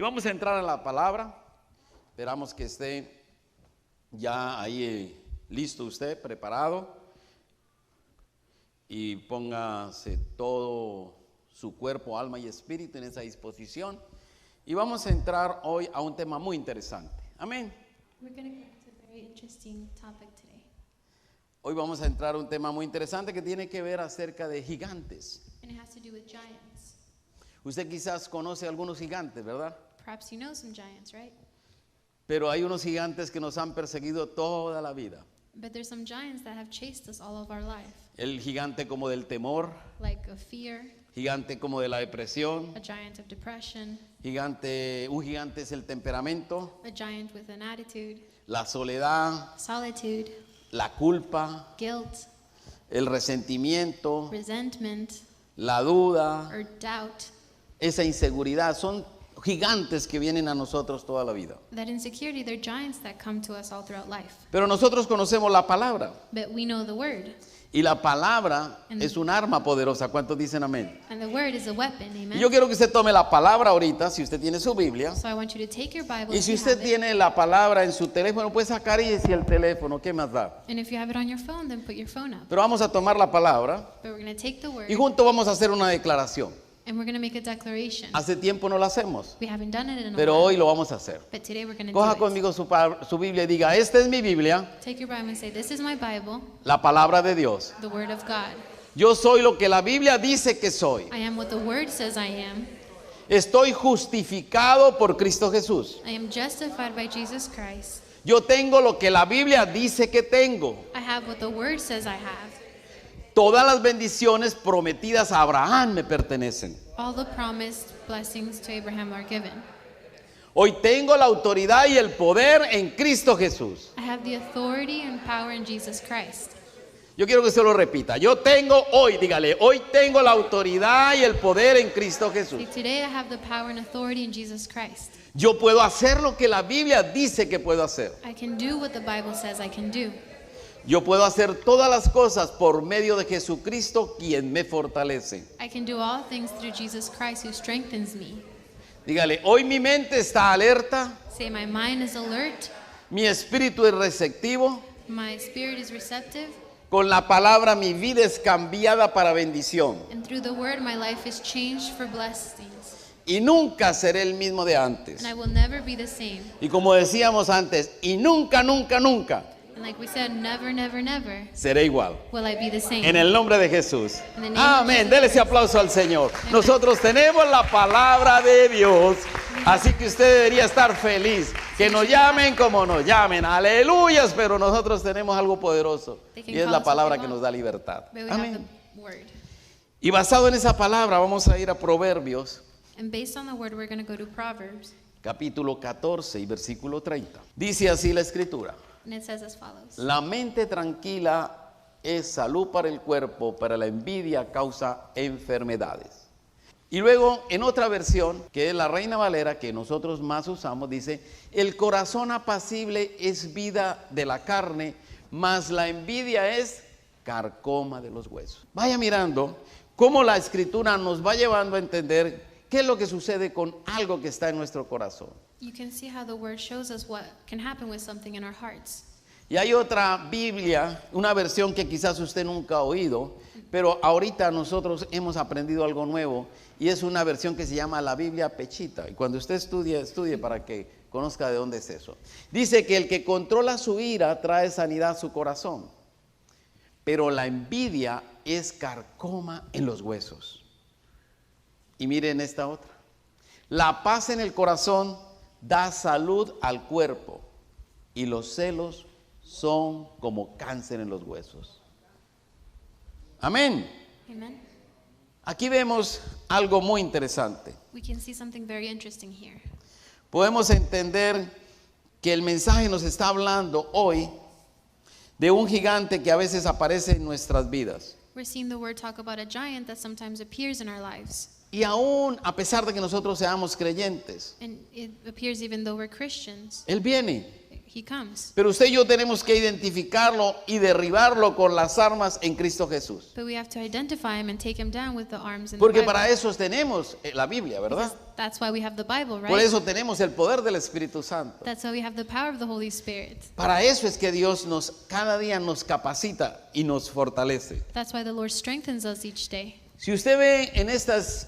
Y vamos a entrar en la palabra. Esperamos que esté ya ahí listo usted, preparado. Y póngase todo su cuerpo, alma y espíritu en esa disposición. Y vamos a entrar hoy a un tema muy interesante. Amén. We're going to get into a very interesting topic today. Hoy vamos a entrar a un tema muy interesante que tiene que ver acerca de gigantes. And it has to do with giants. Usted quizás conoce algunos gigantes, ¿verdad? Perhaps you know some giants, right? Pero hay unos gigantes que nos han perseguido toda la vida. But there's some giants that have chased us all of our life. El gigante como del temor, Like of fear, gigante como de la depresión, a giant of depression, un gigante es el temperamento, a giant with an attitude, la soledad, solitude, la culpa, guilt, el resentimiento, resentment, la duda, or doubt. esa inseguridad. Son gigantes que vienen a nosotros toda la vida. That insecurity, they're giants that come to us all throughout life. Pero nosotros conocemos la palabra. But we know the word. Y la palabra es un arma poderosa. ¿Cuántos dicen amén? And the word is a weapon, Y amen? yo quiero que usted tome la palabra ahorita, si usted tiene su Biblia. So I want you to take your Bible. Y if si you usted have it. tiene la palabra en su teléfono, puede sacar y decir el teléfono, ¿qué más da? And if you have it on your phone, then put your phone up. Pero vamos a tomar la palabra But we're going to take the word y juntos vamos a hacer una declaración. and we're going to make a declaration. Hace tiempo no lo hacemos, We haven't done it in a pero while. hoy lo vamos a hacer. But today we're going to Coja do it. conmigo su Biblia y diga, esta es mi Biblia, Take your Bible and say, this is my Bible, la palabra de Dios. the word of God. Yo soy lo que la Biblia dice que soy. I am what the word says I am. Estoy justificado por Cristo Jesús. I am justified by Jesus Christ. Yo tengo lo que la Biblia dice que tengo. I have what the word says I have. Todas las bendiciones prometidas a Abraham me pertenecen. All the promised blessings to Abraham are given. Hoy tengo la autoridad y el poder en Cristo Jesús. I have the authority and power in Jesus Christ. Yo quiero que usted lo repita. Yo tengo hoy, dígale, hoy tengo la autoridad y el poder en Cristo Jesús. See, today I have the power and authority in Jesus Christ. Yo puedo hacer lo que la Biblia dice que puedo hacer. I can do what the Bible says I can do. Yo puedo hacer todas las cosas por medio de Jesucristo, quien me fortalece. I can do all things through Jesus Christ who strengthens me. Dígale, hoy mi mente está alerta, Say, my mind is alert, mi espíritu es receptivo. my spirit is receptive, Con la palabra mi vida es cambiada para bendición. and through the word my life is changed for blessings. Y nunca seré el mismo de antes. And I will never be the same. Y como decíamos antes, y nunca, nunca, nunca And like we said, never, never, never seré igual. will I be the same. En el nombre de Jesús. In the name of Amén. Jesus. Dele ese aplauso al Señor. Nosotros tenemos la palabra de Dios. Así que usted debería estar feliz. Que nos llamen como nos llamen. Aleluyas. Pero nosotros tenemos algo poderoso. Y es la palabra que nos da libertad. But we have Amén. the word. Y basado en esa palabra vamos a ir a Proverbios, And based on the word, we're going to go to Proverbs. capítulo 14 y versículo 30. Dice así la escritura. And it says as follows. La mente tranquila es salud para el cuerpo, pero la envidia causa enfermedades. Y luego en otra versión, que es la Reina Valera, que nosotros más usamos, dice, el corazón apacible es vida de la carne, mas la envidia es carcoma de los huesos. Vaya mirando cómo la escritura nos va llevando a entender qué es lo que sucede con algo que está en nuestro corazón. You can see how the word shows us what can happen with something in our hearts. Y hay otra Biblia, una versión que quizás usted nunca ha oído, pero ahorita nosotros hemos aprendido algo nuevo y es una versión que se llama la Biblia Pechita. Y cuando usted estudie para que conozca de dónde es eso. Dice que el que controla su ira trae sanidad a su corazón, pero la envidia es carcoma en los huesos. Y miren esta otra. La paz en el corazón da salud al cuerpo y los celos son como cáncer en los huesos. Amén. Amen. Aquí vemos algo muy interesante. We can see something very interesting here. Podemos entender que el mensaje nos está hablando hoy de un gigante que a veces aparece en nuestras vidas. We're seeing the word talk about a giant that sometimes appears in our lives. Y aún a pesar de que nosotros seamos creyentes, And it appears even though we're Christians. Él viene he comes. Pero usted y yo tenemos que identificarlo y derribarlo con las armas en Cristo Jesús. But we have to identify him and take him down with the arms in the Porque Bible. para eso tenemos la Biblia, ¿verdad? Because that's why we have the Bible, right? Por eso tenemos el poder del Espíritu Santo. That's why we have the power of the Holy Spirit. Para eso es que Dios cada día nos capacita y nos fortalece. That's why the Lord strengthens us each day. Si usted ve en estas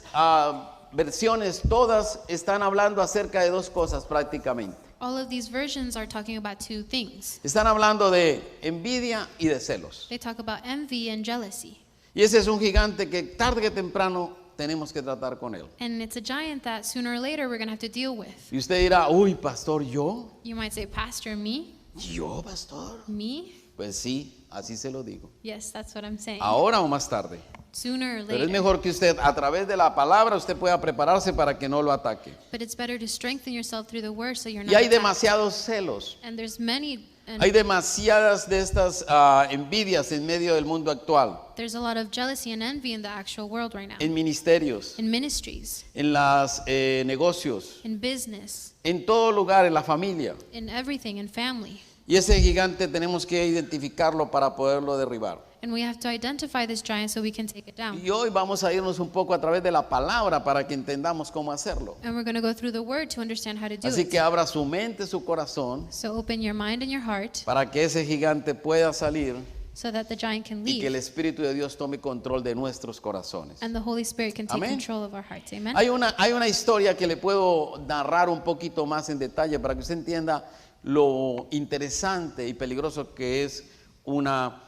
versiones, todas están hablando acerca de dos cosas prácticamente. All of these versions are talking about two things. Están hablando de envidia y de celos. They talk about envy and jealousy. Y ese es un gigante que tarde que temprano tenemos que tratar con él. And it's a giant that sooner or later we're going to have to deal with. Y usted dirá, uy, pastor, ¿yo? You might say, Pastor, me? ¿Yo, pastor? Me? Pues sí, así se lo digo. Yes, that's what I'm saying. Ahora o más tarde. Sooner or Pero es later. mejor que usted, a través de la palabra, usted pueda prepararse para que no lo ataque. But it's better to strengthen yourself through the word so you're not Y hay attacked. demasiados celos. And there's many, and Hay demasiadas de estas envidias en medio del mundo actual. there's a lot of jealousy and envy in the actual world right now. En ministerios, In ministries, en los negocios, in business, en todo lugar, en la familia. in everything, in family. Y ese gigante tenemos que identificarlo para poderlo derribar. And we have to identify this giant so we can take it down. Y hoy vamos a irnos un poco a través de la palabra para que entendamos cómo hacerlo. And we're going to go through the word to understand how to do Así que it. abra su mente, su corazón, So open your mind and your heart para que ese gigante pueda salir so that the giant can y que el leave Espíritu de Dios tome control de nuestros corazones. and the Holy Spirit can take Amén. control of our hearts. Amen. Hay una historia que le puedo narrar un poquito más en detalle para que usted entienda lo interesante y peligroso que es una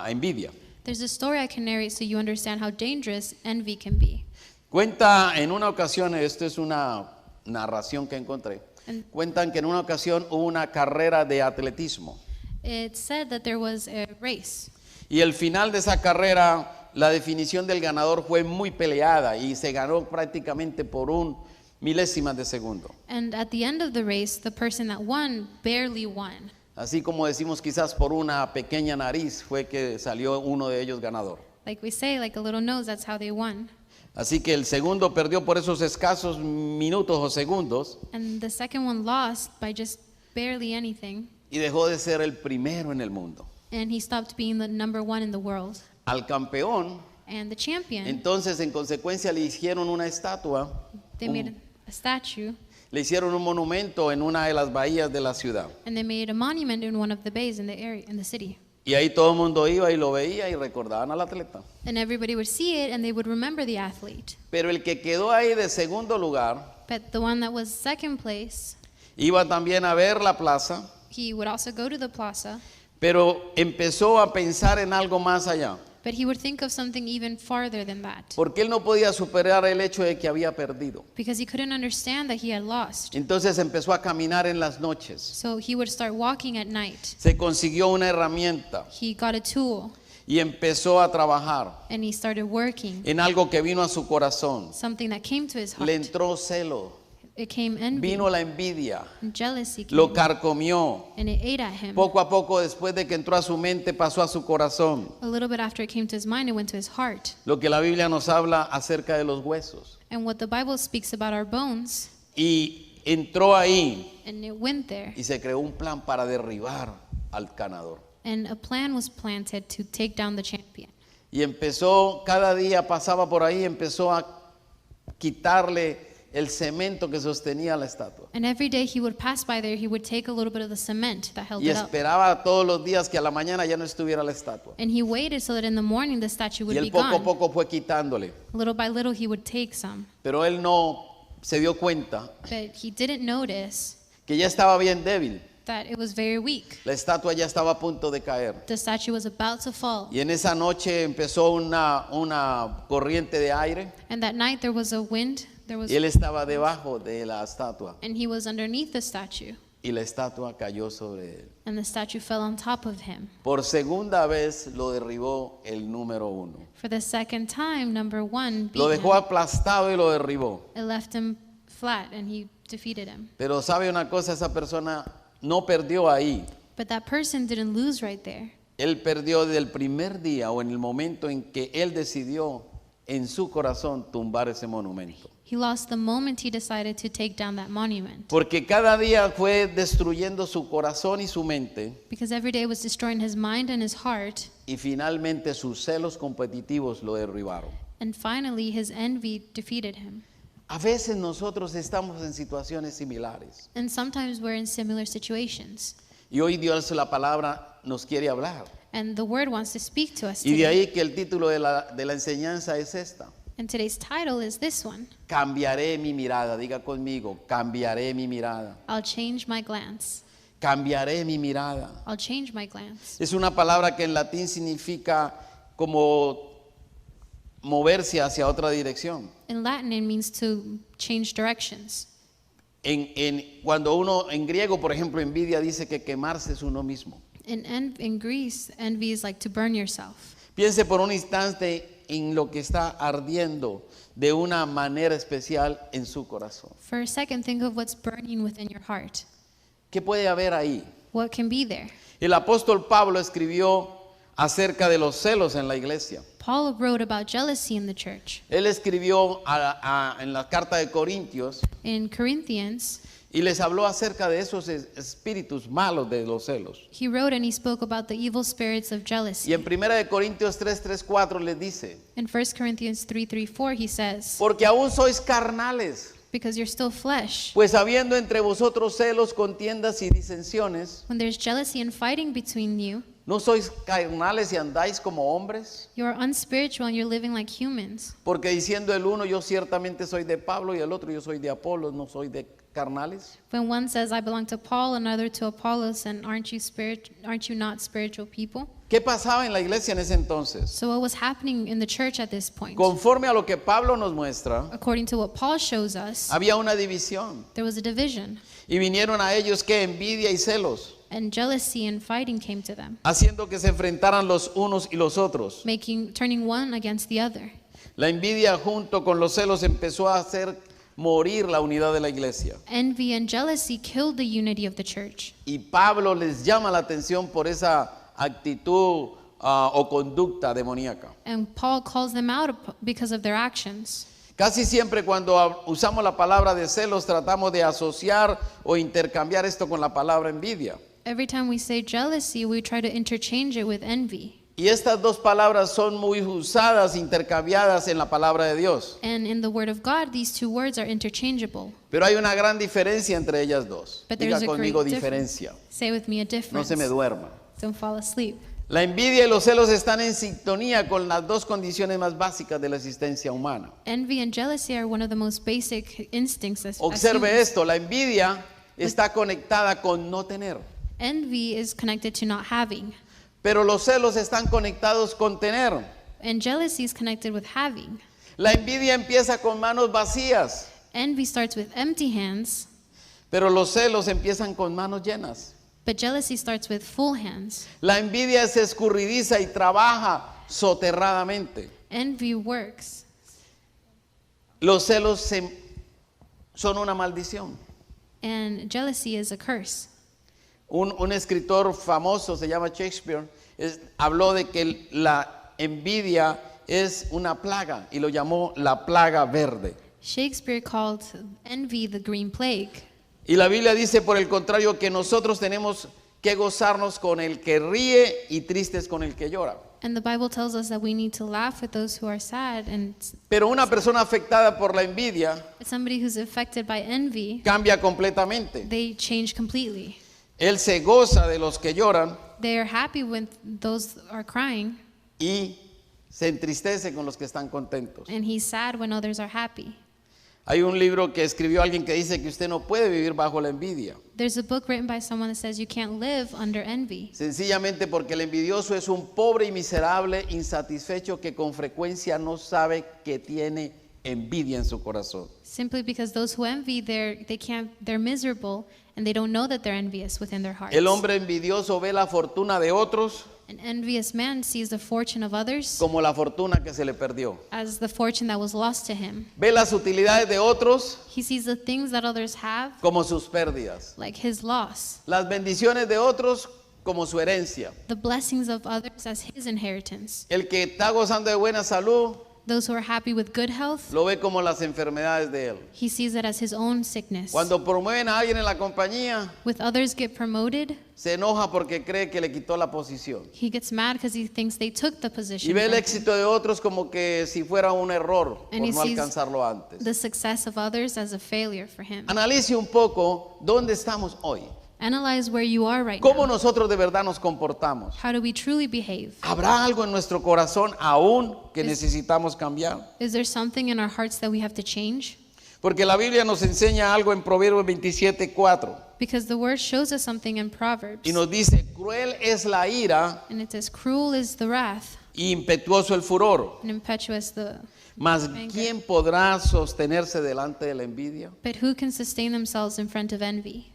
envidia. There's a story I can narrate so you understand how dangerous envy can be. Cuenta en una ocasión, esto es una narración que encontré, And- cuentan que en una ocasión hubo una carrera de atletismo It's said that there was a race, y el final de esa carrera, la definición del ganador fue muy peleada y se ganó prácticamente por un milésima de segundo. and at the end of the race, the person that won barely won. Así como decimos quizás por una pequeña nariz fue que salió uno de ellos ganador. Like we say, like a little nose, that's how they won. Así que el segundo perdió por esos escasos minutos o segundos And the second one lost by just barely anything, y dejó de ser el primero en el mundo. and he stopped being the number one in the world. Al campeón, And the champion, entonces en consecuencia le hicieron una estatua, they made a statue, le hicieron un monumento en una de las bahías de la ciudad. and they made a monument in one of the bays in the area, in the city. Y ahí todo el mundo iba y lo veía y recordaban al atleta. And everybody would see it and they would remember the athlete. Pero el que quedó ahí de segundo lugar But the one that was second place, iba también a ver la plaza, he would also go to the plaza, pero empezó a pensar en algo más allá. but he would think of something even farther than that. Porque él no podía superar el hecho de que había perdido. Because he couldn't understand that he had lost. Entonces empezó a caminar en las noches. So he would start walking at night. Se consiguió una herramienta He got a tool y empezó a trabajar and he started working. en algo que vino a su corazón. Something that came to his Le heart. entró celo, It came envy, vino la envidia, and jealousy came, lo carcomió. and it ate at him. Poco a poco, después de que entró a su mente, pasó a su corazón. A little bit after it came to his mind, it went to his heart. Lo que la Biblia nos habla acerca de los huesos. And what the Bible speaks about our bones, Y entró ahí and it went there. y se creó un plan para derribar al ganador. And a plan was planted to take down the champion. Y empezó, cada día pasaba por ahí, empezó a quitarle el cemento que sostenía la estatua. And every day he would pass by there, he would take a little bit of the cement that held Y it up. esperaba todos los días que a la mañana ya no estuviera la estatua. And he waited so that in the morning the statue would Y be él poco a gone. poco fue quitándole. Little by little he would take some. Pero él no se dio cuenta But he didn't notice que ya estaba bien débil. that it was very weak. La estatua ya estaba a punto de caer. The statue was about to fall. Y en esa noche empezó una corriente de aire And that night there was a wind, y él estaba debajo de la estatua. and he was underneath the statue. Y la estatua cayó sobre él. And the statue fell on top of him. Por segunda vez lo derribó el número 1. For the second time, number one Lo beat dejó him. aplastado y lo derribó. It left him flat and he defeated him. Pero sabe una cosa, esa persona no perdió ahí. But that person didn't lose right there. Él perdió desde el primer día o en el momento en que él decidió en su corazón tumbar ese monumento. He lost the moment he decided to take down that monument. Porque cada día fue destruyendo su corazón y su mente, Because every day was destroying his mind and his heart. y finalmente sus celos competitivos lo derribaron. And finally, his envy defeated him. A veces nosotros estamos en situaciones similares. And sometimes we're in similar situations. Y hoy Dios la palabra nos quiere hablar. And the word wants to speak to us Y de today. ahí que el título de la enseñanza es esta. And today's title is this one. Cambiaré mi mirada. Diga conmigo, cambiaré mi mirada. I'll change my glance. Cambiaré mi mirada. I'll change my glance. Es una palabra que en latín significa como moverse hacia otra dirección. In Latin, it means to change directions. Cuando uno en griego, por ejemplo, envidia dice que quemarse es uno mismo. In Greece, envy is like to burn yourself. Piense por un instante en lo que está ardiendo de una manera especial en su corazón. For a second, think of what's burning within your heart. ¿Qué puede haber ahí? What can be there? El apóstol Pablo escribió acerca de los celos en la iglesia. Paul wrote about jealousy in the church. Él escribió en la carta de Corintios In Corinthians, y les habló acerca de esos espíritus malos de los celos. he wrote and he spoke about the evil spirits of Y jealousy. en 1 de Corintios 3:4 les dice, In 1 Corinthians 3:4, he says, porque aún sois carnales, because you're still flesh. pues habiendo entre vosotros celos, contiendas y disensiones, When there's jealousy and fighting between you, ¿no sois carnales y andáis como hombres? you're unspiritual and you're living like humans. Porque diciendo el uno, yo ciertamente soy de Pablo, y el otro, yo soy de Apolos, ¿no soy de carnales? When one says, I belong to Paul, another to Apollos, and aren't you not spiritual people? ¿Qué pasaba en la iglesia en ese entonces? So what was happening in the church at this point? Conforme a lo que Pablo nos muestra, According to what Paul shows us, había una división. there was a division, Y vinieron a ellos que envidia y celos, and jealousy and fighting came to them, haciendo que se enfrentaran los unos y los otros. turning one against the other. La envidia junto con los celos empezó a hacer morir la unidad de la iglesia. Envy and jealousy killed the unity of the church. Y Pablo les llama la atención por esa actitud o conducta demoníaca. And Paul calls them out because of their actions. Casi siempre cuando usamos la palabra de celos tratamos de asociar o intercambiar esto con la palabra envidia. Every time we say jealousy, we try to interchange it with envy. Y estas dos palabras son muy usadas, intercambiadas en la palabra de Dios. And in the Word of God, these two words are interchangeable. Pero hay una gran diferencia entre ellas dos. But Diga there's a conmigo great diferencia. Say with me a No difference. se me duerma. Don't fall asleep. La envidia y los celos están en sintonía con las dos condiciones más básicas de la existencia humana. Envy and jealousy are one of the most basic instincts as Observe humans. esto, la envidia está conectada con no tener, Envy is connected to not having, pero los celos están conectados con tener. and jealousy is connected with having. La envidia empieza con manos vacías, Envy starts with empty hands, pero los celos empiezan con manos llenas. but jealousy starts with full hands. La envidia es escurridiza y trabaja soterradamente. Envy works. Los celos son una maldición. And jealousy is a curse. Un escritor famoso, se llama Shakespeare, habló de que la envidia es una plaga y lo llamó la plaga verde. Shakespeare called envy the green plague. Y la Biblia dice, por el contrario, que nosotros tenemos que gozarnos con el que ríe y tristes con el que llora. And the Bible tells us that we need to laugh with those who are sad, and Pero una persona afectada por la envidia somebody who's affected by envy, cambia completamente. they change completely. Él se goza de los que lloran They are happy when those are crying, y se entristece con los que están contentos. and he's sad when others are happy. Hay un libro que escribió alguien que dice que usted no puede vivir bajo la envidia. There's a book written by someone that says you can't live under envy. Sencillamente porque el envidioso es un pobre y miserable insatisfecho que con frecuencia no sabe que tiene envidia en su corazón. Simply because those who envy, they're miserable, and they don't know that they're envious within their hearts. El hombre envidioso ve la fortuna de otros An envious man sees the fortune of others como la fortuna que se le perdió. as the fortune that was lost to him. Ve las utilidades de otros He sees the things that others have como sus pérdidas. like his loss, Las bendiciones de otros como su herencia. the blessings of others as his inheritance. El que está gozando de buena salud Those who are happy with good health, lo ve como las enfermedades de él. he sees it as his own sickness. Cuando promueven a alguien en la compañía, With others get promoted, se enoja porque cree que le quitó la posición. he gets mad because he thinks they took the Y position. ve el from him. éxito de otros como que si fuera un error por And he no sees alcanzarlo antes. The success of others as a failure for him. Analice un poco dónde estamos hoy. Analyze where you are right ¿Cómo now. nosotros de verdad nos comportamos? How do we truly behave? ¿Habrá algo en nuestro corazón aún que necesitamos cambiar? Is there something in our hearts that we have to change? Porque la Biblia nos enseña algo en Proverbios 27:4 Because the word shows us something in Proverbs. y nos dice, cruel es la ira And it says, cruel is the wrath y impetuoso el furor. and impetuous the... Mas ¿quién podrá sostenerse delante de la envidia? But who can sustain themselves in front of envy?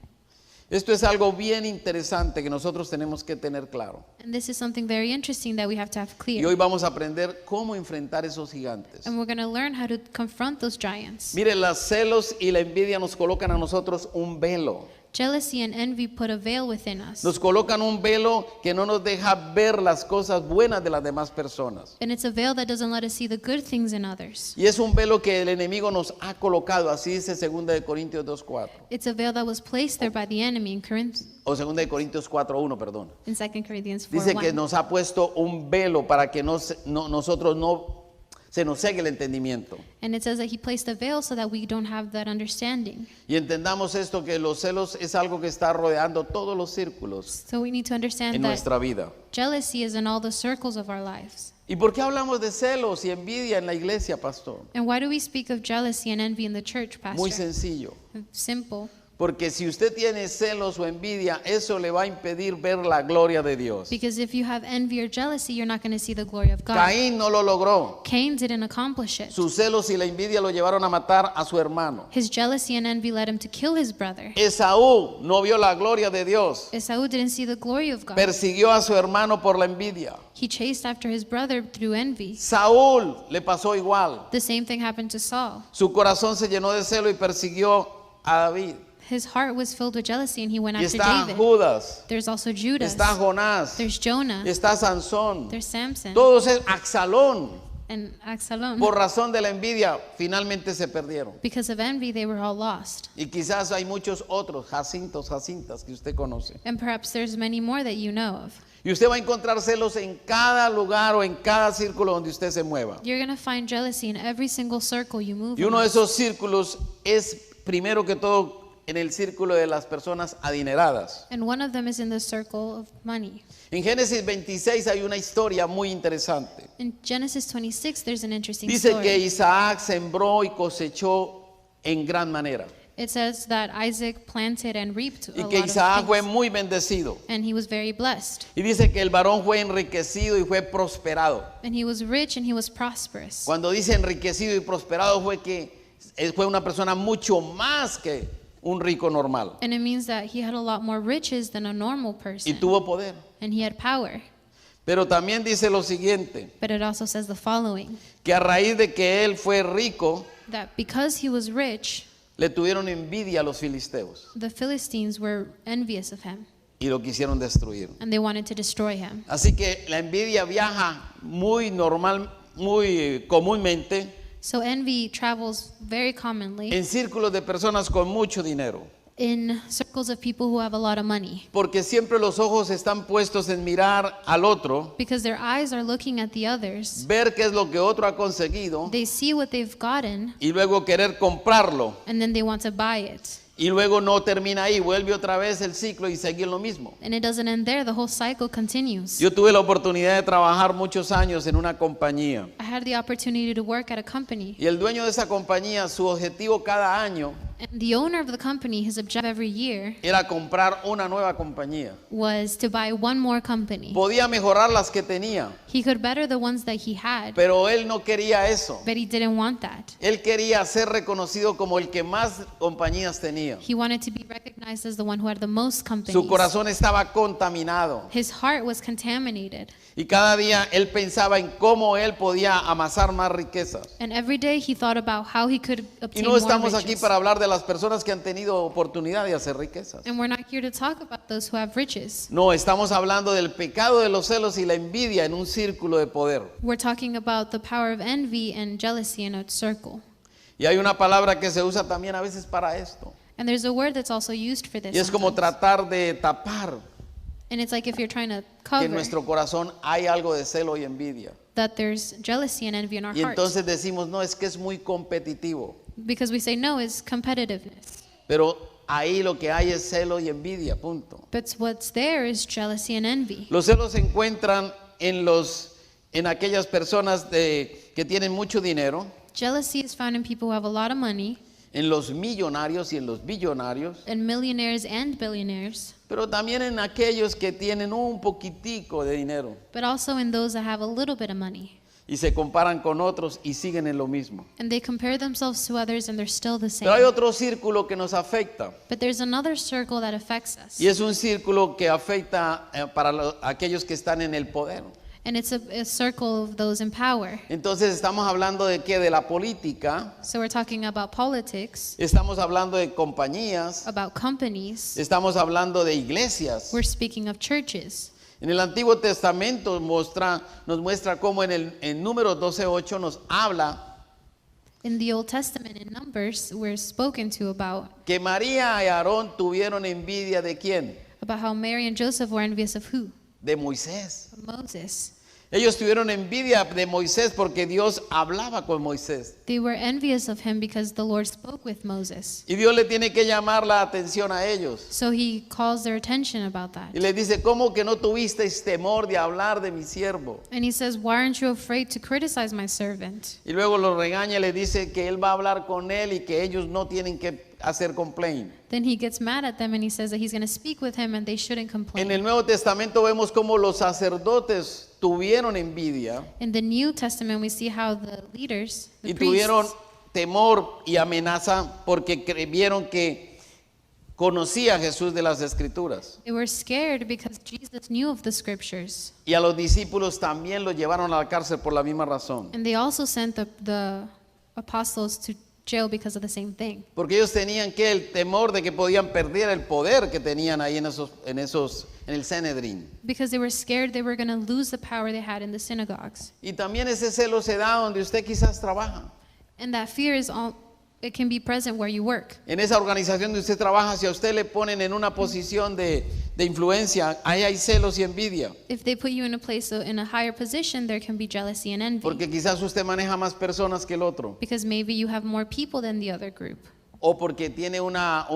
Esto es algo bien interesante que nosotros tenemos que tener claro. And this is something very interesting that we have to have Y clear. hoy vamos a aprender cómo enfrentar esos gigantes. And we're going to learn how to confront those giants. Mire, los celos y la envidia nos colocan a nosotros un velo. Jealousy and envy put a veil within us. Nos colocan un velo que no nos deja ver las cosas buenas de las demás personas. And it's a veil that doesn't let us see the good things in others. Y es un velo que el enemigo nos ha colocado, así dice 2 de Corintios 2:4 It's a veil that was placed there by the enemy in o 2 de Corintios 4:1, perdón. 2 Corinthians Dice que 4:1. nos ha puesto un velo para que nosotros no se nos cegue el entendimiento. And it says that he placed a veil so that we don't have that understanding. Y entendamos esto, que los celos es algo que está rodeando todos los círculos So we need to en understand that nuestra vida. jealousy is in all the circles of our lives. ¿Y por qué hablamos de celos y envidia en la iglesia, pastor? And why do we speak of jealousy and envy in the church, Muy Pastor? sencillo. Simple. Porque si usted tiene celos o envidia, eso le va a impedir ver la gloria de Dios. Because if you have envy or jealousy, you're not going to see the glory of God. Caín no lo logró. Cain didn't accomplish it. Sus celos y la envidia lo llevaron a matar a su hermano. His jealousy and envy led him to kill his brother. Esaú no vio la gloria de Dios. Esau didn't see the glory of God. Persiguió a su hermano por la envidia. He chased after his brother through envy. Saúl le pasó igual. The same thing happened to Saul. Su corazón se llenó de celo y persiguió a David. His heart was filled with jealousy and he went Y after está David. Judas, There's also Judas. está Jonás, There's Jonah. está Sansón. There's Samson. Todos es Axalón. And Absalom. Por razón de la envidia, finalmente se perdieron. Because of envy, they were all lost. Y quizás hay muchos otros, Jacintas que usted conoce. And perhaps there's many more that you know of. Y usted va a encontrar celos en cada lugar o en cada círculo donde usted se mueva. You're going to find jealousy in every single circle you move Y uno de in. esos círculos es, primero que todo, en el círculo de las personas adineradas. And one of them is in the circle of money. En Génesis 26 hay una historia muy interesante. In Genesis 26, there's an interesting Dice que story. Isaac sembró y cosechó en gran manera. It says that Isaac planted and reaped a Y que lot Isaac of fue things. muy bendecido. And he was very blessed. Y dice que el varón fue enriquecido y fue prosperado. And he was rich and he was prosperous. Cuando dice enriquecido y prosperado fue que fue una persona mucho más que un rico normal. And it means that he had a lot more riches than a normal Y person. tuvo poder. And he had power. Pero también dice lo siguiente, But it also says the following, que a raíz de que él fue rico, that because he was rich, le tuvieron envidia a los filisteos the Philistines were envious of him. y lo quisieron destruir. And they wanted to destroy him. Así que la envidia viaja muy normal, muy comúnmente So envy travels very commonly en círculos de personas con mucho dinero. in circles of people who have a lot of money. Porque siempre los ojos están puestos en mirar al otro, Because their eyes are looking at the others. ver qué es lo que otro ha conseguido They see what they've gotten y luego querer comprarlo. and then they want to buy it. Y luego no termina ahí, vuelve otra vez el ciclo y seguir lo mismo. And it doesn't end there, the whole cycle continues. Yo tuve la oportunidad de trabajar muchos años en una compañía. I had the opportunity to work at a company. Y el dueño de esa compañía, su objetivo cada año And the owner of the company, his objective every year era comprar una nueva compañía. was to buy one more company. Podía mejorar las que tenía, He could better the ones that he had, pero él no quería eso. but he didn't want that. Él quería ser reconocido como el que más compañías tenía. He wanted to be recognized as the one who had the most companies. Su corazón estaba contaminado. His heart was contaminated. Y cada día él pensaba en cómo él podía amasar más riquezas. And every day he thought about how he could Y obtain no more estamos aquí riches. para hablar de las personas que han tenido oportunidad de hacer riquezas. And we're not here to talk about those who have riches. No, estamos hablando del pecado de los celos y la envidia en un círculo de poder. We're talking about the power of envy and jealousy in a circle. Y hay una palabra que se usa también a veces para esto. And there's a word that's also used for this. Y es como sometimes. tratar de tapar And it's like if you're trying to que cover en nuestro corazón hay algo de celo y envidia. that there's jealousy and envy in our Y hearts. entonces decimos, no, es que es muy competitivo. Because we say no is competitiveness. Pero ahí lo que hay es celo y envidia, punto. But what's there is jealousy and envy. Los celos se encuentran en aquellas personas que tienen mucho dinero, Jealousy is found in people who have a lot of money, en los millonarios y en los billonarios, and millionaires and billionaires, pero también en aquellos que tienen un poquitico de dinero but also in those that have a little bit of money. y se comparan con otros y siguen en lo mismo. And they compare themselves to others and they're still the Pero hay same. otro círculo que nos afecta But there's another circle that affects us. y es un círculo que afecta para aquellos que están en el poder. And it's a circle of those in power. Entonces estamos hablando de qué, de la política, So we're talking about politics, estamos hablando de compañías, about companies. estamos hablando de iglesias. We're speaking of churches. En el Antiguo Testamento nos muestra cómo en Números 12:8 nos habla In the Old Testament, in Numbers, we're spoken to about que María y Aarón tuvieron envidia de quién, how Mary and Joseph were envious of who? de Moisés. Of Moses. Ellos tuvieron envidia de Moisés porque Dios hablaba con Moisés. They were envious of him because the Lord spoke with Moses. Y Dios le tiene que llamar la atención a ellos. So he calls their attention about that. Y les dice, ¿cómo que no tuvisteis temor de hablar de mi siervo? And he says, why aren't you afraid to criticize my servant? Y luego los regaña y le dice que él va a hablar con él y que ellos no tienen que hacer complaint. Then he gets mad at them and he says that he's going to speak with him and they shouldn't En complain. el Nuevo Testamento vemos cómo los sacerdotes tuvieron envidia In the New Testament, we see how the leaders, the y tuvieron priests, temor y amenaza porque vieron que conocía a Jesús de las Escrituras. they were scared because Jesus knew of the scriptures. Y a los discípulos también los llevaron a la cárcel por la misma razón. And they also sent the apostles to jail because of the same thing. Porque ellos tenían que el temor de que podían perder el poder que tenían ahí en el Sanedrín. Because they were scared they were going to lose the power they had in the synagogues. Y también ese celo se da donde usted quizás trabaja. And that fear is all, it can be present where you work. En esa organización donde usted trabaja, si a usted le ponen en una posición de influencia, ahí hay celos y envidia. If they put you in a place, in a higher position, there can be jealousy and envy. Porque quizás usted maneja más personas que el otro. Because maybe you have more people than the other group. O porque tiene un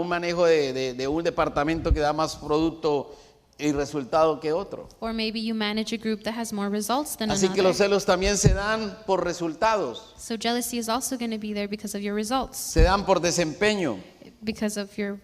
manejo de un departamento que da más producto y resultado que otro. Or maybe you manage a group that has more results than Así que los another. celos también se dan por resultados, So jealousy is also going to be there because of your results, se dan por desempeño. because of your...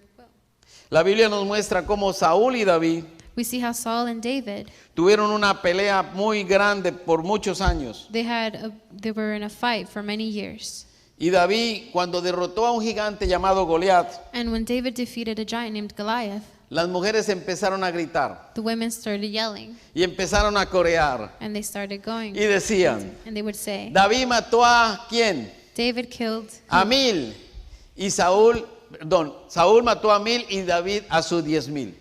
La Biblia nos muestra cómo Saúl y David We see how Saul and David, tuvieron una pelea muy grande por muchos años. they were in a fight for many years. Y David, cuando derrotó a un gigante llamado Goliat, And when David defeated a giant named Goliath, las mujeres empezaron a gritar the women started yelling y empezaron a corear and they started going. y decían, And they would say, David mató a ¿quién? David killed A 1000. Y Saúl mató a 1000 y David a sus 10,000.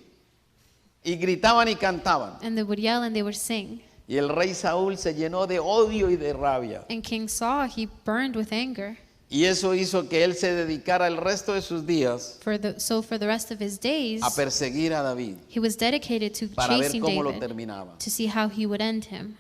Y gritaban y cantaban. and they would yell and they would sing. Y el rey Saúl se llenó de odio y de rabia. And King Saul, he burned with anger. Y eso hizo que él se dedicara el resto de sus días So for the rest of his days, a perseguir a David he was dedicated to para ver chasing cómo lo David terminaba. to see how he would end him.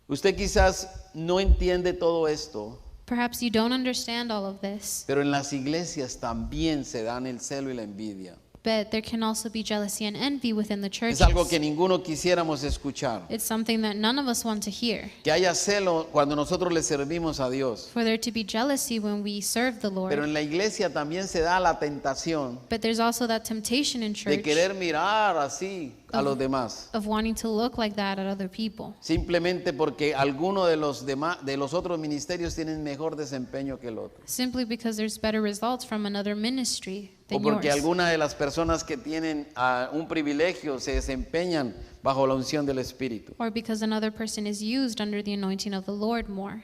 Usted quizás no entiende todo esto, Perhaps you don't understand all of this, pero en las iglesias también se dan el celo y la envidia. but there can also be jealousy and envy within the churches. Es algo que ninguno quisiéramos escuchar. It's something that none of us want to hear. Que haya celo cuando nosotros le servimos a Dios. For there to be jealousy when we serve the Lord. Pero en la iglesia también se da la tentación But there's also that temptation in de church querer mirar así a los demás. of wanting to look like that at other people. Simplemente porque alguno de los otros ministerios tienen mejor desempeño que el otro. Simply because there's better results from another ministry O than porque yours. alguna de las personas que tienen un privilegio se desempeñan bajo la unción del Espíritu. Or because another person is used under the anointing of the Lord more.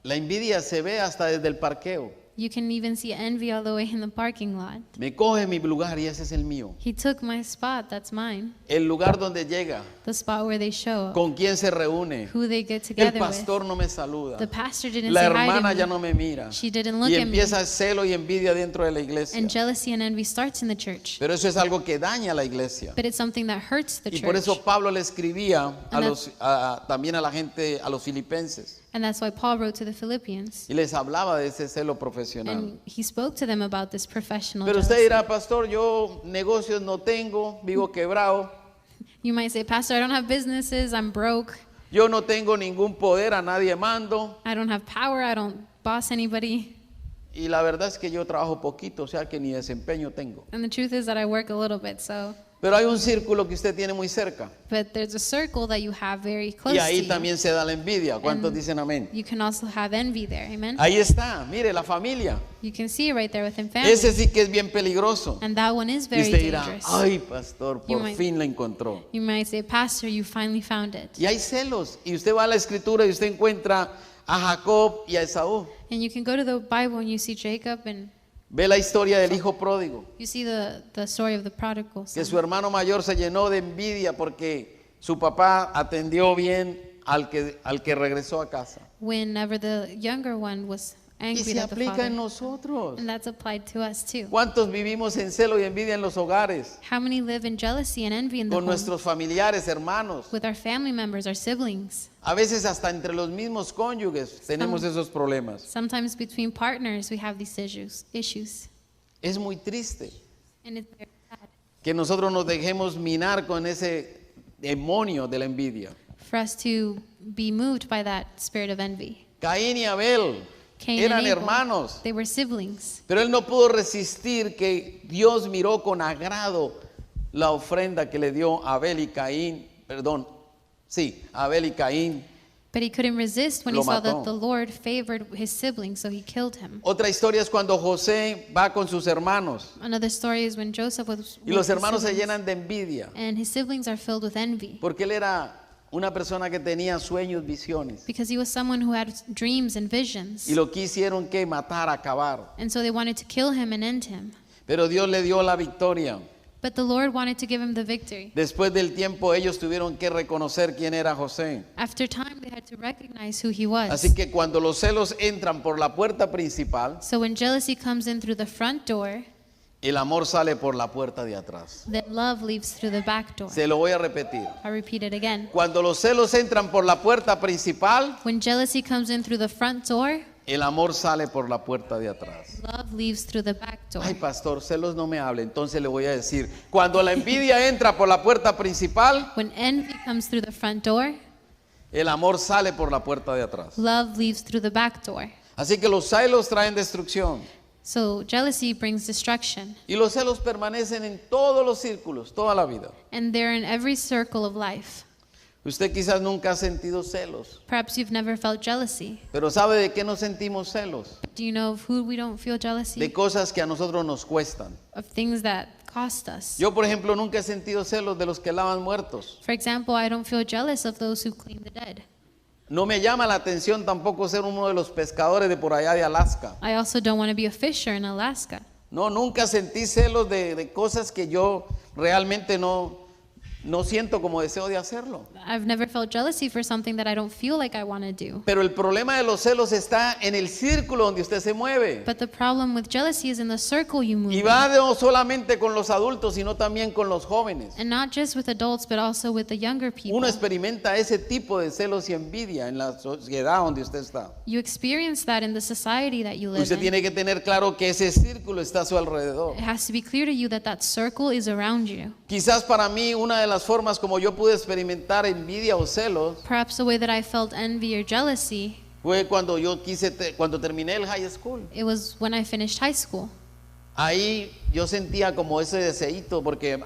La envidia se ve hasta desde el parqueo. You can even see envy all the way in the parking lot. Me coge mi lugar y ese es el mío. He took my spot, that's mine. El lugar donde llega, The spot where they show up, con quién se reúne. who they get El together with. pastor no me saluda. The pastor didn't La say hi hermana to ya me. no me mira. She didn't look Y at me. empieza celo y envidia dentro de la iglesia. And jealousy and envy starts in the church. Pero eso es algo que daña a la iglesia. But it's something that hurts the Y por eso church. Pablo le escribía a And los, también a la gente, a los filipenses. And that's why Paul wrote to the Philippians. Y les hablaba de ese celo profesional. And he spoke to them about this professional Pero usted jealousy. dirá, pastor, yo negocios no tengo, vivo quebrado. You might say, Pastor, I don't have businesses, I'm broke, Yo no tengo ningún poder, a nadie mando. I don't have power, I don't boss anybody. Y la verdad es que yo trabajo poquito, o sea que ni desempeño tengo. And the truth is that I work a little bit, so. Pero hay un círculo que usted tiene muy cerca. But there's a circle that you have very close Y to ahí you. también se da la envidia. ¿Cuántos And dicen amén? You can also have envy there, amen? Ahí está, mire, la familia. You can see it right there within family. Ese sí que es bien peligroso. And that one is Y very usted dirá, dangerous. ay, pastor, You por might- fin la encontró. You might say, Pastor, you finally found it. Y hay celos. Y usted va a la escritura y usted encuentra a Jacob y a Esaú. And you can go to the Bible and you see Jacob and Ve la historia del hijo pródigo. you see the story of the prodigal Que son. su hermano mayor se llenó de envidia porque su papá atendió bien al que regresó a casa. Whenever the younger one was Y angry se at the aplica en father. nosotros. And that's applied to us too. ¿Cuántos vivimos en celo y envidia en los hogares? How many live in jealousy and envy in the Con home? nuestros familiares, hermanos. With our family members, our siblings. A veces hasta entre los mismos cónyuges tenemos esos problemas. Sometimes between partners we have these issues. Es muy triste And it's very sad que nosotros nos dejemos minar con ese demonio de la envidia. for us to be moved by that spirit of envy. Caín y Abel Cain eran and Abel, hermanos, they were siblings. pero él no pudo resistir que Dios miró con agrado la ofrenda que le dio Abel y Caín, Abel y Caín. But he couldn't resist when Lo he saw mató. that the Lord favored his siblings, so he killed him. Otra historia es cuando José va con sus hermanos Another story is when Joseph was y los with his hermanos se siblings, llenan de envidia and his siblings are filled with envy porque él era una persona que tenía sueños, visiones because he was someone who had dreams and visions. y lo quisieron que matar, acabar. And so they wanted to kill him and end him. Pero Dios le dio la victoria. But the Lord wanted to give him the victory. Después del tiempo ellos tuvieron que reconocer quién era José. After time, they had to recognize who he was. Así que cuando los celos entran por la puerta principal, So when jealousy comes in through the front door, el amor sale por la puerta de atrás. then love leaves through the back door. Se lo voy a repetir. I'll repeat it again. Cuando los celos entran por la puerta principal, When jealousy comes in through the front door, el amor sale por la puerta de atrás. love leaves through the back door. Ay, pastor, celos no me hable. Entonces le voy a decir, cuando la envidia entra por la puerta principal, When envy comes through the front door, el amor sale por la puerta de atrás. love leaves through the back door. Así que los celos traen destrucción. So jealousy brings destruction, Y los celos permanecen en todos los círculos, toda la vida. and they're in every circle of life. Usted quizás nunca ha sentido celos, Perhaps you've never felt jealousy. pero ¿sabe de qué no sentimos celos? Do you know of who we don't feel jealousy? De cosas que a nosotros nos cuestan. Of things that cost us. Yo, por ejemplo, nunca he sentido celos de los que lavan muertos. For example, I don't feel jealous of those who clean the dead. No me llama la atención tampoco ser uno de los pescadores de por allá de Alaska. I also don't want to be a fisher in Alaska. No, nunca sentí celos de cosas que yo realmente no siento como deseo de hacerlo. I've never felt jealousy for something that I don't feel like I want to do. Pero el problema de los celos está en el círculo donde usted se mueve. But the problem with jealousy is in the circle you move Y in. va no solamente con los adultos, sino también con los jóvenes. And not just with adults, but also with the younger people. Uno experimenta ese tipo de celos y envidia en la sociedad donde usted está. You experience that in the society that you live Usted in. tiene que tener claro que ese círculo está a su alrededor. It has to be clear to you that that circle is around you. Quizás para mí una de las formas como yo pude experimentar envidia o celos Perhaps the way that I felt envy or jealousy, fue cuando cuando terminé el high school. it was when I finished high school. Ahí yo sentía como ese deseíto porque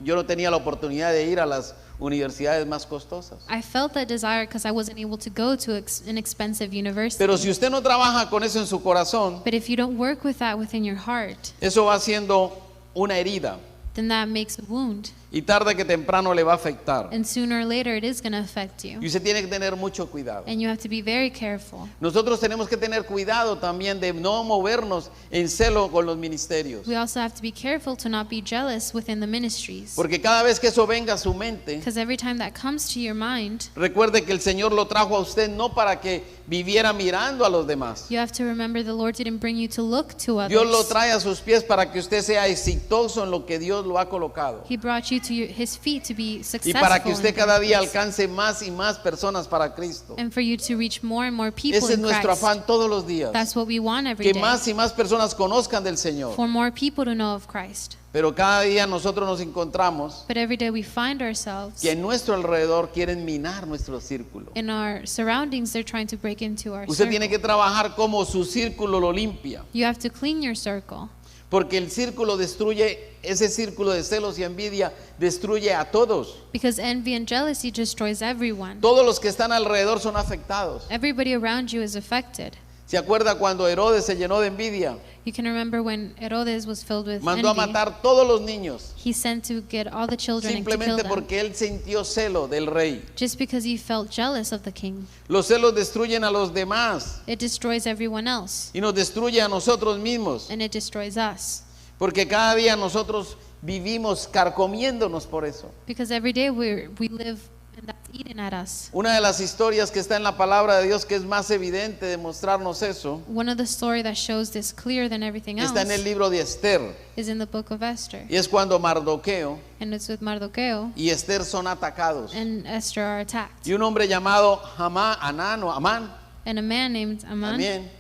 yo no tenía la oportunidad de ir a las universidades más costosas. I felt that desire because I wasn't able to go to an expensive university. Pero si usted no trabaja con eso en su corazón, But if you don't work with that within your heart, eso va siendo una herida. then that makes a wound. Y tarde que temprano le va a afectar. And sooner or later, it is going to affect Y you. usted tiene que tener mucho cuidado. And you have to be very careful. Nosotros tenemos que tener cuidado también de no movernos en celo con los ministerios. We also have to be careful to not be jealous within the ministries. Porque cada vez que eso venga a su mente, Because every time that comes to your mind, recuerde que el Señor lo trajo a usted no para que viviera mirando a los demás. you have to remember the Lord didn't bring you to look to Dios lo others. trae a sus pies para que usted sea exitoso en lo que Dios lo ha colocado. He brought you to his feet to be Y successful. para que in usted cada día purpose. alcance más y más personas para Cristo. And for you to reach more and more people Ese es in nuestro Christ. afán todos los días. That's what we want every Que day. más y más personas conozcan del Señor. For more people to know of Christ. Pero cada día nosotros nos encontramos But every day we find ourselves que en nuestro alrededor quieren minar nuestro círculo. in our surroundings, they're trying to break into our Usted tiene que circle. trabajar como su círculo lo limpia. You have to clean your circle. Porque el círculo destruye, ese círculo de celos y envidia destruye a todos. Because envy and jealousy destroys everyone. Todos los que están alrededor son afectados. Everybody around you is affected. ¿Se acuerda cuando Herodes se llenó de envidia? You can remember when Herodes was filled with Mandó a envy. matar todos los niños. He sent to get all the children and to kill Simplemente them. porque él sintió celo del rey. Just because he felt jealous of the king. Los celos destruyen a los demás It destroys everyone else. y nos destruye a nosotros mismos. And it destroys us. Porque cada día nosotros vivimos carcomiéndonos por eso. Because every day we live and that's eating at us. Una de las historias que está en la palabra de Dios que es más evidente de mostrarnos eso One of the story that shows this clearer than everything else está en el libro de Esther. is in the book of Esther. Y es cuando Mardoqueo And it's with Mardocheo y Esther son atacados. and Esther are attacked. Y un hombre llamado Amán, And a man named Aman, también,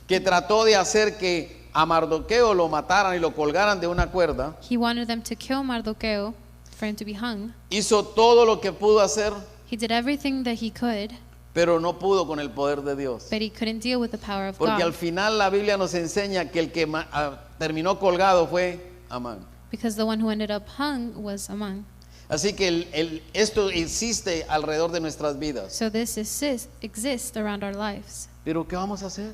que trató de hacer que a Mardoqueo lo mataran y lo colgaran de una cuerda, he wanted them to kill Mardocheo for him to be hung. hizo todo lo que pudo hacer, He did everything that he could, pero no pudo con el poder de Dios. but he couldn't deal with the power of Porque al God. final la Biblia nos enseña que el que terminó colgado fue Amán. Because the one who ended up hung was Aman. Así que esto existe alrededor de nuestras vidas. So this exists around our lives. Pero ¿qué vamos a hacer?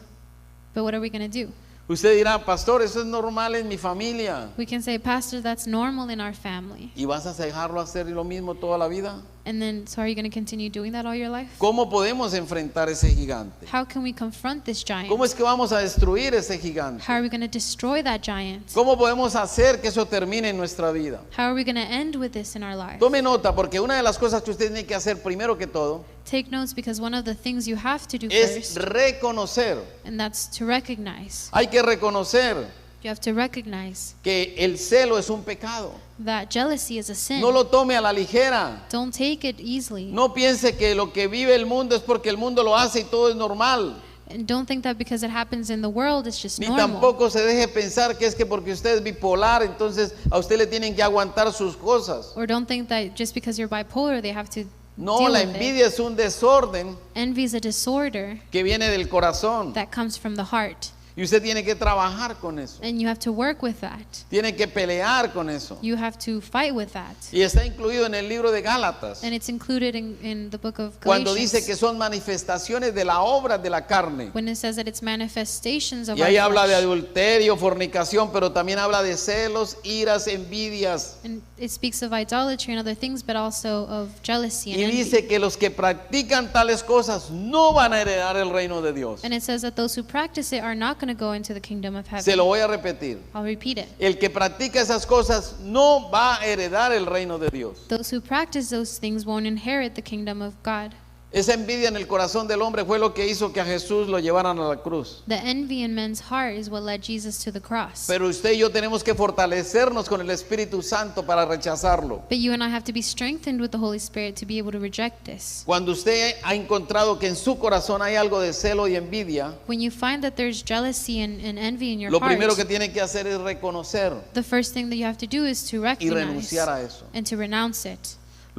But what are we going to do? Usted dirá, pastor, eso es normal en mi familia. We can say, Pastor, that's normal in our family. ¿Y vas a dejarlo hacer lo mismo toda la vida? And then, so are you going to continue doing that all your life? ¿Cómo podemos enfrentar ese gigante? How can we confront this giant? ¿Cómo es que vamos a destruir ese gigante? How are we going to destroy that giant? ¿Cómo podemos hacer que eso termine en nuestra vida? How are we going to end with this in our life? Tome nota, porque una de las cosas que usted tiene que hacer primero que todo Take notes, because one of the things you have to do es first, reconocer. and that's to recognize. Hay que reconocer You have to recognize que el celo es un pecado. that jealousy is a sin. No lo tome a la ligera. Don't take it easily. No piense que lo que vive el mundo es porque el mundo lo hace y todo es normal. And don't think that because it happens in the world, it's just Ni normal. tampoco se deje pensar que es que porque usted es bipolar, entonces a usted le tienen que aguantar sus cosas. Or don't think that just because you're bipolar, they have to No, deal la with it. envidia es un desorden Envy is a disorder que viene del corazón. that comes from the heart. Y usted tiene que trabajar con eso. And you have to work with that. Tiene que pelear con eso. You have to fight with that. Y está incluido en el libro de Gálatas. And it's included in the book of Cuando dice que Galatians. son manifestaciones de la obra de la carne. When it says that it's manifestations of Y our ahí habla de flesh. adulterio, fornicación, pero también habla de celos, iras, envidias. And it speaks of idolatry and other things, but also of jealousy and Y envy. dice que los que practican tales cosas no van a heredar el reino de Dios. And it says that those who practice it are not going to go into the kingdom of Se lo heaven. voy a repetir. I'll repeat it. El que practica esas cosas no va a heredar el reino de Dios. Those who practice those things won't inherit the kingdom of God. Esa envidia en el corazón del hombre fue lo que hizo que a Jesús lo llevaran a la cruz. The envy in men's heart is what led Jesus to the cross. Pero usted y yo tenemos que fortalecernos con el Espíritu Santo para rechazarlo. But you and I have to be strengthened with the Holy Spirit to be able to reject this. Cuando usted ha encontrado que en su corazón hay algo de celo y envidia, When you find that there's jealousy and envy in your lo primero heart, que tiene que hacer es reconocer the first thing that you have to do is to y recognize renunciar a eso. and to renounce it.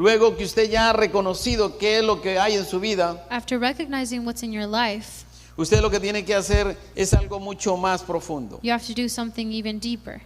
Luego que usted ya ha reconocido qué es lo que hay en su vida, After recognizing what's in your life, usted lo que tiene que hacer es algo mucho más profundo. you have to do something even deeper.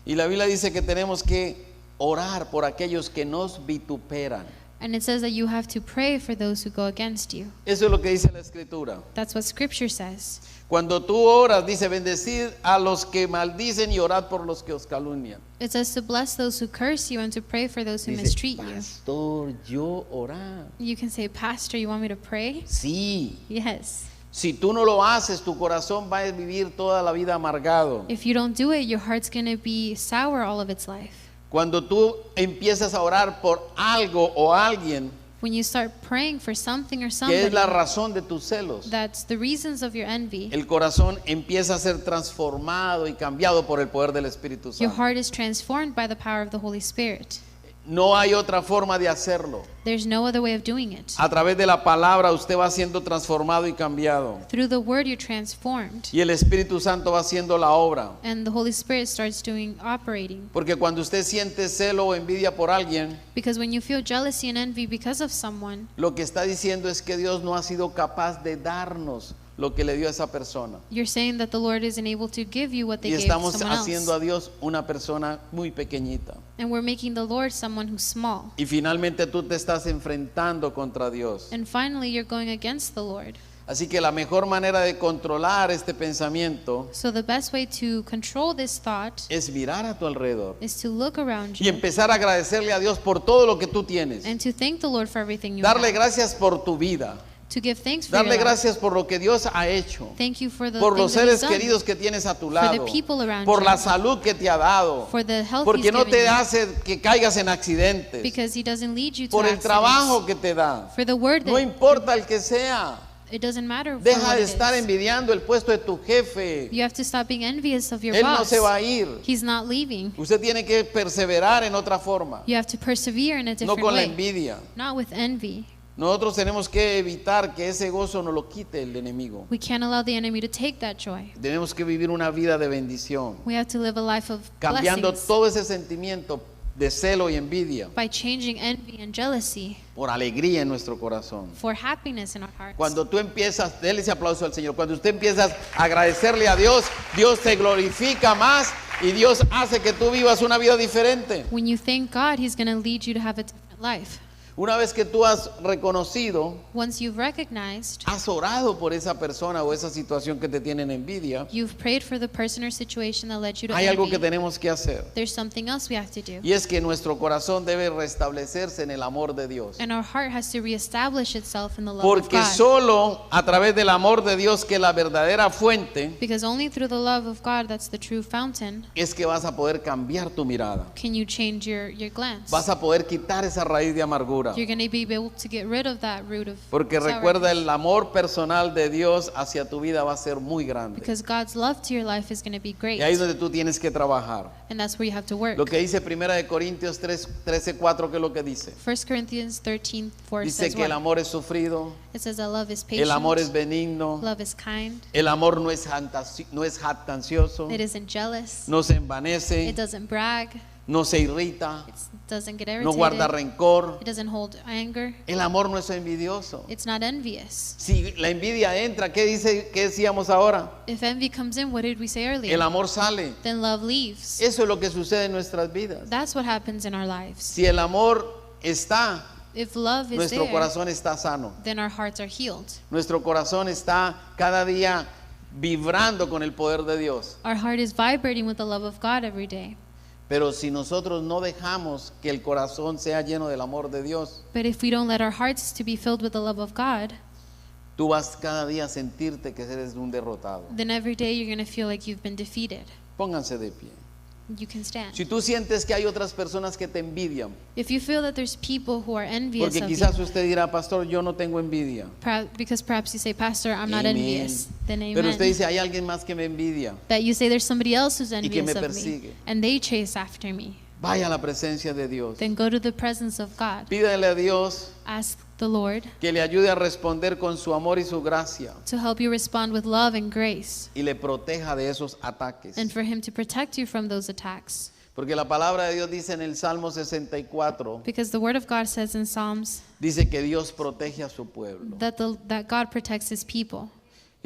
Y la Biblia dice que tenemos que orar por aquellos que nos vituperan. And it says that you have to pray for those who go against you. Eso es lo que dice la Escritura. That's what Scripture says. Cuando tú oras, dice, bendecid a los que maldicen y orad por los que os calumnian. It says to bless those who curse you and to pray for those who Dice, mistreat you. pastor, yo orar. You can say, Pastor, you want me to pray? Sí. Yes. Si tú no lo haces, tu corazón va a vivir toda la vida amargado. If you don't do it, your heart's going to be sour all of its life. Cuando tú empiezas a orar por algo o alguien, When you start praying for something or que es somebody, la razón de tus celos, that's the reasons of your envy. el corazón empieza a ser transformado y cambiado por el poder del Espíritu Your Santo. heart is transformed by the power of the Holy Spirit. No hay otra forma de hacerlo. There's no other way of doing it. A través de la palabra usted va siendo transformado y cambiado. Through the word, you're transformed. Y el Espíritu Santo va haciendo la obra. And the Holy Spirit starts operating. Porque cuando usted siente celo o envidia por alguien, Because when you feel jealousy and envy because of someone, lo que está diciendo es que Dios no ha sido capaz de darnos lo que le dio a esa persona. you're saying that the Lord isn't able to give you what they Y gave to estamos someone haciendo else. a Dios una persona muy pequeñita. And we're making the Lord someone who's small. Y finalmente tú te estás enfrentando contra Dios. And finally, you're going against the Lord. Así que la mejor manera de controlar este pensamiento So the best way to control this thought es mirar a tu alrededor is to look around y you empezar a agradecerle a Dios por todo lo que tú tienes. and to thank the Lord for everything you Darle have. gracias por tu vida. To give thanks for your Darle life. gracias por lo que Dios ha hecho. Thank you for the Por los things that He's seres done, queridos que tienes a tu the lado. people around Por you, la salud que te ha dado. for the health Porque He's no given te you, hace que caigas en accidentes. because He doesn't lead you to Por el accidents, trabajo que te da. for the word No that importa el que sea. it doesn't matter for Deja what de it estar is. envidiando el puesto de tu jefe. You have to stop being envious of your Él no boss. se va a ir. He's not leaving. Usted tiene que perseverar en otra forma. You have to persevere in a No different con la way, envidia. not with envy. Nosotros tenemos que evitar que ese gozo nos lo quite el enemigo. We can't allow the enemy to take that joy. Tenemos que vivir una vida de bendición. We have to live a life of Cambiando blessings todo ese sentimiento de celo y envidia by changing envy and jealousy por alegría en nuestro corazón. for happiness in our hearts. Cuando tú empiezas, déle ese aplauso al Señor. Cuando usted empiezas a agradecerle a Dios, Dios te glorifica más y Dios hace que tú vivas una vida diferente. When you thank God, He's going to lead you to have a different life. Una vez que tú has reconocido, Once you've recognized, has orado por esa persona o esa situación que te tienen envidia, you've prayed for the person or situation that led you to hay algo que envy, tenemos que hacer. there's something else we have to do. Y es que nuestro corazón debe restablecerse en el amor de Dios. And our heart has to reestablish itself in the love of Porque God. solo a través del amor de Dios, que es la verdadera fuente, Because only through the love of God, that's the true fountain, es que vas a poder cambiar tu mirada. can you change your glance. Vas a poder quitar esa raíz de amargura. You're going to be able to get rid of that root of Porque sourness. recuerda, el amor personal de Dios hacia tu vida va a ser muy grande. Because God's love to your life is going to be great. Y ahí es donde tú tienes que trabajar. And that's where you have to work. Lo que dice 1 de Corintios 13:4, ¿qué es lo que dice? 1 Corinthians 13:4 Dice says que el what? amor es sufrido, It says that love is patient, el amor es benigno, love is kind, el amor no es jactancioso, it isn't jealous, no se envanece, it doesn't brag, no se irrita, it doesn't get no guarda irritated, rencor. it doesn't hold anger, El amor no es envidioso. it's not envious. Si la envidia entra, ¿qué decíamos ahora? If envy comes in, what did we say earlier? El amor sale. Then love leaves. Eso es lo que sucede en nuestras vidas. That's what happens in our lives. Si el amor está, If love is nuestro there, corazón está sano. then our hearts are healed. Nuestro corazón está cada día vibrando con el poder de Dios. Our heart is vibrating with the love of God every day. Pero si nosotros no dejamos que el corazón sea lleno del amor de Dios, But if we don't let our hearts to be filled with the love of God, tú vas cada día a sentirte que eres un derrotado. then every day you're going to feel like you've been defeated. Pónganse de pie. You can stand. Si tú sientes que hay otras personas que te envidian, If you feel that there's people who are envious porque of you, quizás usted dirá, pastor, yo no tengo envidia. because perhaps you say, Pastor, I'm not Amen. envious, then Pero usted amen. dice, hay alguien más que me envidia. That you say there's somebody else who's que envious me of me, persigue. and they chase after me. Vaya a la presencia de Dios. Then go to the presence of God. Pídale a Dios Ask the Lord que le ayude a responder con su amor y su gracia to help you respond with love and grace, y le proteja de esos ataques. and for Him to protect you from those attacks. Porque la palabra de Dios dice en el Salmo 64, Because the Word of God says in Psalms dice que Dios protege a su pueblo. that God protects His people.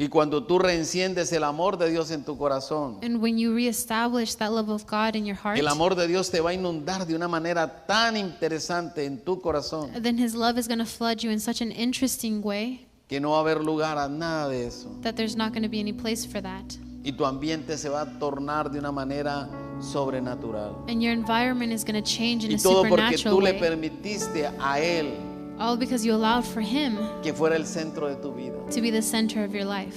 Y cuando tú reenciendes el amor de Dios en tu corazón, And when you reestablish that love of God in your heart, el amor de Dios te va a inundar de una manera tan interesante en tu corazón then His love is going to flood you in such an interesting way que no va a haber lugar a nada de eso. that there's not going to be any place for that. Y tu ambiente se va a tornar de una manera sobrenatural. And your environment is going to change in Y a todo porque supernatural tú le way. permitiste a Él All because you allowed for Him que fuera el centro de tu vida. to be the center of your life.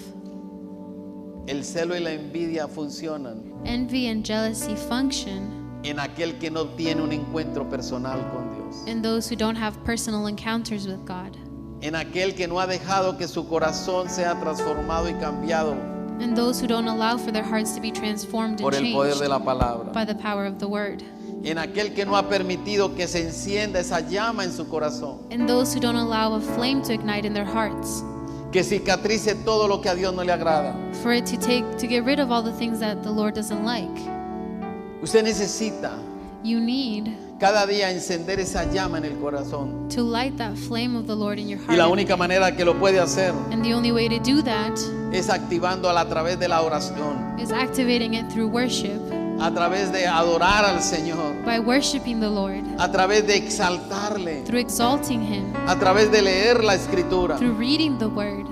El celo y la envidia funcionan Envy and jealousy function en aquel que no tiene un encuentro personal con Dios. in those who don't have personal encounters with God. En aquel que no ha dejado que su corazón sea transformado y cambiado And those who don't allow for their hearts to be transformed and por el poder de changed la palabra. by the power of the Word. En aquel que no ha permitido que se encienda esa llama en su corazón. And those who don't allow a flame to ignite in their hearts, Que cicatrice todo lo que a Dios no le agrada. for it to get rid of all the things that the Lord doesn't like. Usted necesita You need cada día encender esa llama en el corazón. to light that flame of the Lord in your Y heart. la every única day. manera que lo puede hacer And the only way to do that es activándola a través de la oración, is activating it through worship, a través de adorar al Señor, by worshiping the Lord, a través de exaltarle, through exalting Him, a través de leer la Escritura, through reading the Word,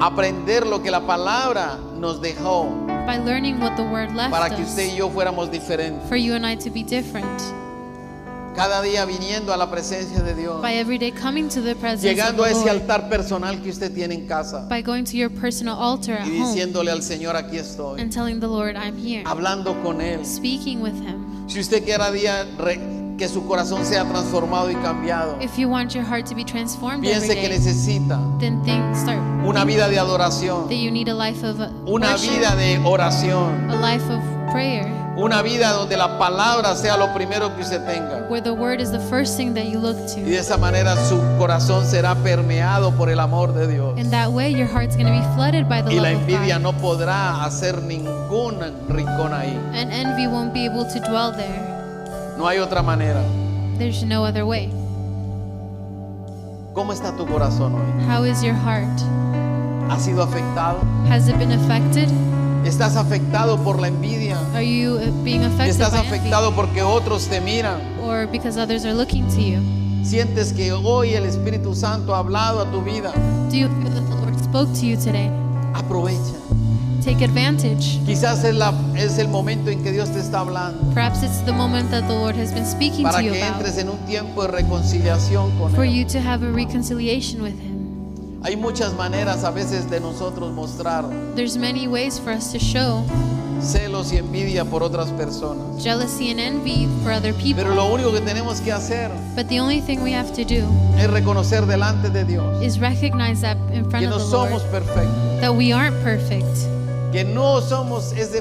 aprender lo que la palabra nos dejó by learning what the Word left para que usted y us, yo fuéramos diferentes. for you and I to be different. Cada día viniendo a la presencia de Dios, By every day coming to the presence of llegando a the ese Lord, altar personal que usted tiene en casa by going to your personal altar at y home diciéndole al Señor, aquí estoy, and telling the Lord, I'm here, hablando con Él. speaking with Him. Si usted cada día que su corazón sea transformado y cambiado, If you want your heart to be transformed every piense que day, necesita then start una vida de adoración, that you need a life of una worship, vida de oración, a life of prayer, una vida donde la palabra sea lo primero que usted tenga. where the Word is the first thing that you look Y to. de esa manera su corazón será permeado por el amor de Dios. In that way, your heart's going to be flooded by the Y la love of envidia God. no podrá hacer ningún rincón ahí. And envy won't be able to dwell there. No hay otra manera. There's no other way. ¿Cómo está tu corazón hoy? How is your heart? ¿Ha sido afectado? Has it been affected? ¿Estás afectado por la envidia? Are you being affected ¿Estás by envy? afectado porque otros te miran? Or because others are looking to you? ¿Sientes que hoy el Espíritu Santo ha hablado a tu vida? Do you feel that the Lord spoke to you today? Aprovecha. Take advantage. Quizás es el momento en que Dios te está hablando Perhaps it's the moment that the Lord has been speaking para to you que about, entres en un tiempo de reconciliación con for Él. you to have a reconciliation with Him. Hay muchas maneras a veces de nosotros mostrar There's many ways for us to show celos y envidia por otras personas. jealousy and envy for other people. Pero lo único que tenemos que hacer But the only thing we have to do es reconocer delante de Dios is recognize that in front que of no the Lord somos perfectos, that we aren't perfect, que no somos esas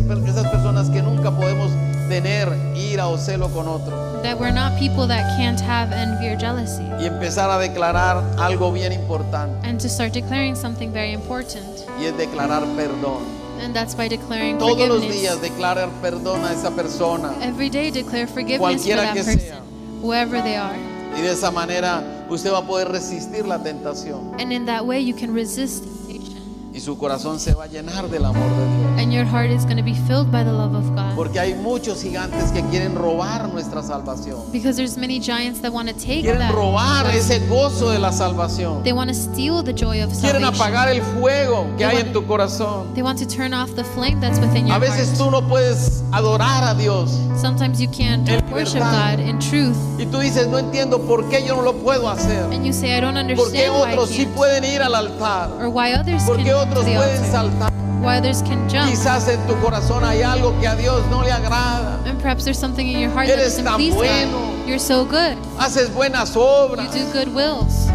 personas que nunca podemos tener ira o celo con otros, that we're not people that can't have envy or jealousy, y empezar a declarar algo bien importante, and to start declaring something very important, y es declarar perdón. and that's by declaring Todos los forgiveness. días declarar perdón a esa persona, Every day declare forgiveness for Cualquiera that que person, sea. whoever they are. y de esa manera usted va a poder resistir la tentación And in that way you can resist temptation. y su corazón se va a llenar del amor de Dios. And your heart is going to be filled by the love of God. Porque hay muchos gigantes que quieren robar nuestra salvación. Because there's many giants that want to take Quieren that. robar ese gozo de la salvación. They want to steal the joy of Quieren salvation. apagar el fuego que They hay want- en tu corazón. They want to turn off the flame that's within your A veces heart. tú no puedes adorar a Dios. Sometimes you can't En worship verdad. God in truth. Y tú dices, no entiendo por qué yo no lo puedo hacer. And you say, I don't ¿Por qué understand why I otros sí can't. pueden ir al altar? Or why others ¿Por can qué to otros the pueden altar. saltar? Why others can jump. Quizás en tu corazón hay algo que a Dios no le agrada. And perhaps there's something in your heart that Eres doesn't tan please bueno. God. You're so good. Haces buenas You obras. do good wills.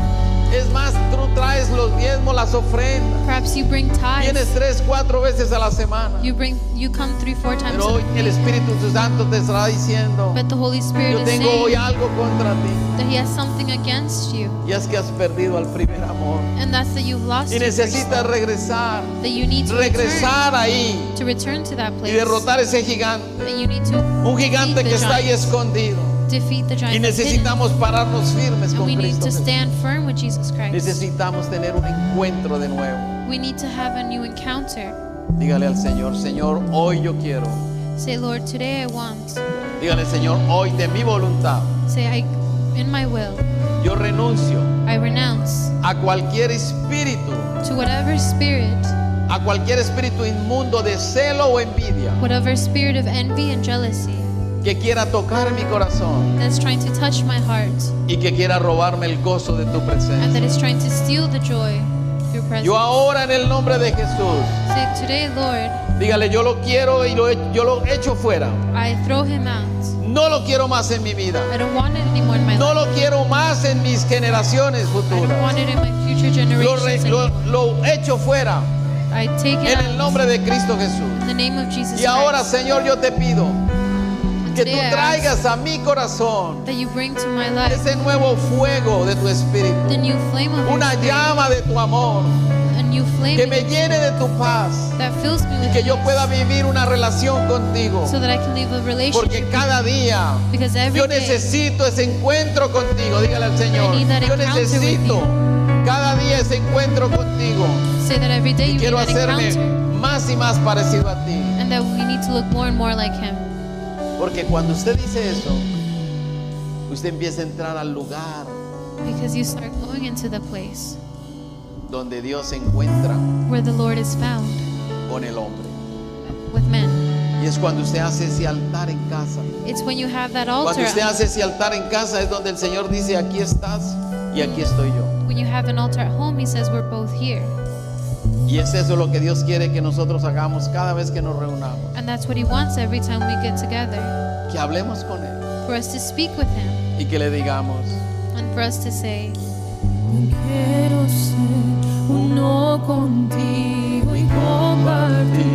Es más, tú traes los diezmos, las ofrendas. Perhaps you bring Vienes tithes. 3-4 veces a la semana. You come 3-4 times Pero a hoy el week. Espíritu Santo te estará diciendo, But the Holy Spirit yo is tengo hoy saying algo contra ti. that He has something against you. Y es que has perdido al primer amor. And that's that you've lost Y your first necesitas love. regresar. That you need to Regresar ahí return to that y place. derrotar ese gigante. That you need to Un gigante defeat que the está ahí giant. escondido. Defeat the Y giant that's hidden. necesitamos pararnos firmes And con we need Cristo to Jesús. stand firm with Jesus Christ. Necesitamos tener un encuentro de nuevo. We need to have a new encounter. Dígale al Señor, Señor, hoy yo quiero. Say, Lord, today I want. Dígale, Señor, hoy de mi voluntad, Say, in my will, yo renuncio I renounce a cualquier espíritu, to whatever spirit, a cualquier espíritu inmundo de celo o envidia whatever spirit of envy and jealousy que quiera tocar mi corazón that's trying to touch my heart y que quiera robarme el gozo de tu and that presencia. is trying to steal the joy of your presence. Yo ahora en el nombre de Jesús, Say, today, Lord, dígale, yo lo quiero y yo lo echo fuera. I throw him out. No lo quiero más en mi vida. I don't want it anymore in my No life. lo quiero más en mis generaciones I don't futuras. want it in my future generations anymore. Lo echo fuera I take it en el out nombre de Cristo Jesús. in the name of Jesus Y ahora, Christ. Señor, yo te pido que tú Today I ask traigas a mi corazón that you bring to my life ese nuevo fuego de tu the espíritu, new flame of your una spirit, llama de tu amor, a new flame que me llene de tu paz, that fills me with que yo peace, pueda vivir una relación contigo, so that I can live a relationship porque with cada día you. Because every yo day necesito ese encuentro contigo. Dígale al Señor, I need that yo encounter with necesito you. cada día ese encuentro contigo. say that every day Y you need quiero that hacerme encounter más y más parecido a ti. and that we need to look more and more like him. Porque cuando usted dice eso, usted empieza a entrar al lugar Because you start going into the place donde Dios se encuentra where the Lord is found con el hombre. with men. Y es cuando usted hace ese altar en casa. It's when you have that Cuando altar. usted hace ese altar en casa es donde el Señor dice, aquí estás y aquí estoy yo. When you have an altar at home, he says we're both here. Y es eso lo que Dios quiere que nosotros hagamos cada vez que nos reunamos. And that's what he wants every time we get together. Que hablemos con Él For us to speak with him y que le digamos, and for us to say, Quiero ser uno contigo y compartir